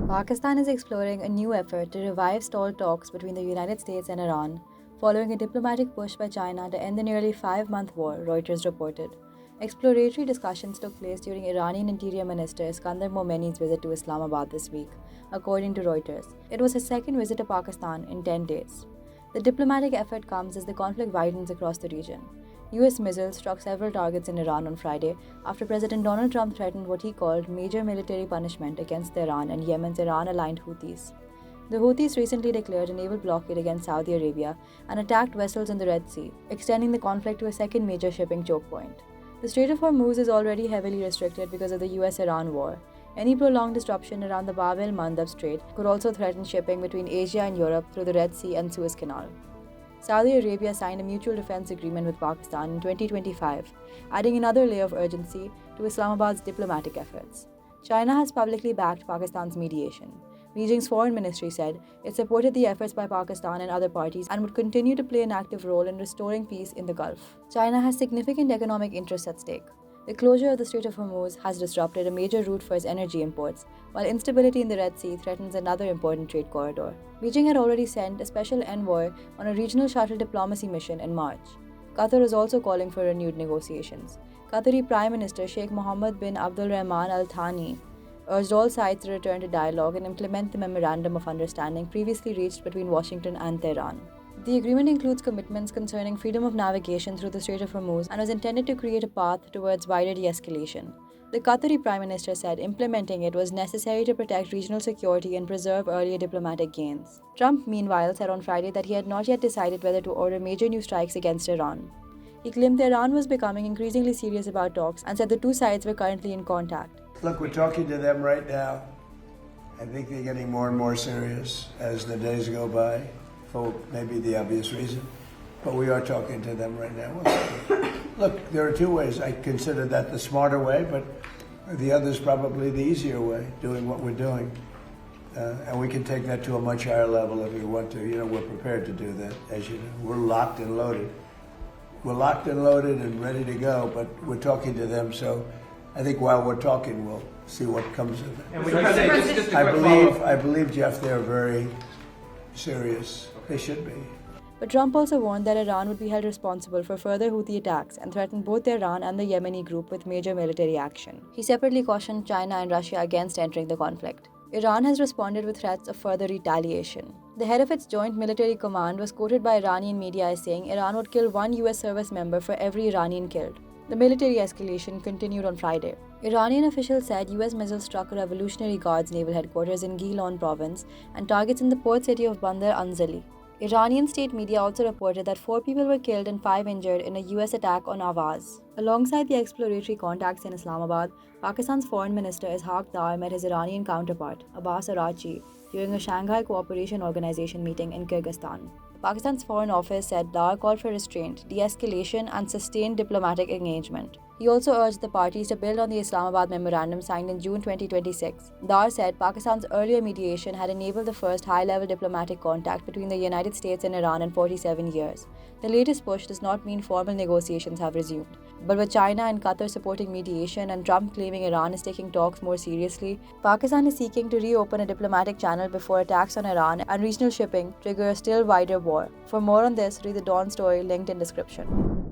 Pakistan is exploring a new effort to revive stalled talks between the United States and Iran, following a diplomatic push by China to end the nearly 5-month war, Reuters reported. Exploratory discussions took place during Iranian Interior Minister Iskandar Momeni's visit to Islamabad this week, according to Reuters. It was his second visit to Pakistan in 10 days. The diplomatic effort comes as the conflict widens across the region. US missiles struck several targets in Iran on Friday after President Donald Trump threatened what he called major military punishment against Iran and Yemen's Iran-aligned Houthis. The Houthis recently declared a naval blockade against Saudi Arabia and attacked vessels in the Red Sea, extending the conflict to a second major shipping choke point. The Strait of Hormuz is already heavily restricted because of the US-Iran war. Any prolonged disruption around the Bab el-Mandab Strait could also threaten shipping between Asia and Europe through the Red Sea and Suez Canal. Saudi Arabia signed a mutual defense agreement with Pakistan in 2025, adding another layer of urgency to Islamabad's diplomatic efforts. China has publicly backed Pakistan's mediation. Beijing's foreign ministry said it supported the efforts by Pakistan and other parties and would continue to play an active role in restoring peace in the Gulf. China has significant economic interests at stake. The closure of the Strait of Hormuz has disrupted a major route for its energy imports, while instability in the Red Sea threatens another important trade corridor. Beijing had already sent a special envoy on a regional shuttle diplomacy mission in March. Qatar is also calling for renewed negotiations. Qatari Prime Minister Sheikh Mohammed bin Abdul Rahman Al Thani urged all sides to return to dialogue and implement the Memorandum of Understanding previously reached between Washington and Tehran. The agreement includes commitments concerning freedom of navigation through the Strait of Hormuz and was intended to create a path towards wider de-escalation. The Qatari Prime Minister said implementing it was necessary to protect regional security and preserve earlier diplomatic gains. Trump, meanwhile, said on Friday that he had not yet decided whether to order major new strikes against Iran. He claimed that Iran was becoming increasingly serious about talks and said the two sides were currently in contact. Look, we're talking to them right now. I think they're getting more and more serious as the days go by, for maybe the obvious reason. But we are talking to them right now. Look, there are two ways. I consider that the smarter way, but the other is probably the easier way, doing what we're doing. And we can take that to a much higher level if we want to. You know, we're prepared to do that, as you know. We're locked and loaded. We're locked and loaded and ready to go, but we're talking to them, so I think while we're talking, we'll see what comes of it. And I believe, Jeff, they're very serious. They should be. But Trump also warned that Iran would be held responsible for further Houthi attacks and threatened both Iran and the Yemeni group with major military action. He separately cautioned China and Russia against entering the conflict. Iran has responded with threats of further retaliation. The head of its Joint Military Command was quoted by Iranian media as saying Iran would kill one US service member for every Iranian killed. The military escalation continued on Friday. Iranian officials said US missiles struck a Revolutionary Guards naval headquarters in Gilan province and targets in the port city of Bandar Anzali. Iranian state media also reported that 4 people were killed and 5 injured in a US attack on Awaz. Alongside the exploratory contacts in Islamabad, Pakistan's foreign minister Ishaq met his Iranian counterpart, Abbas Araghchi, during a Shanghai Cooperation Organization meeting in Kyrgyzstan. Pakistan's Foreign Office said Dar called for restraint, de-escalation and sustained diplomatic engagement. He also urged the parties to build on the Islamabad Memorandum signed in June 2026. Dar said Pakistan's earlier mediation had enabled the first high-level diplomatic contact between the United States and Iran in 47 years. The latest push does not mean formal negotiations have resumed. But with China and Qatar supporting mediation and Trump claiming Iran is taking talks more seriously, Pakistan is seeking to reopen a diplomatic channel before attacks on Iran and regional shipping trigger a still wider war. For more on this, read the Dawn story linked in description.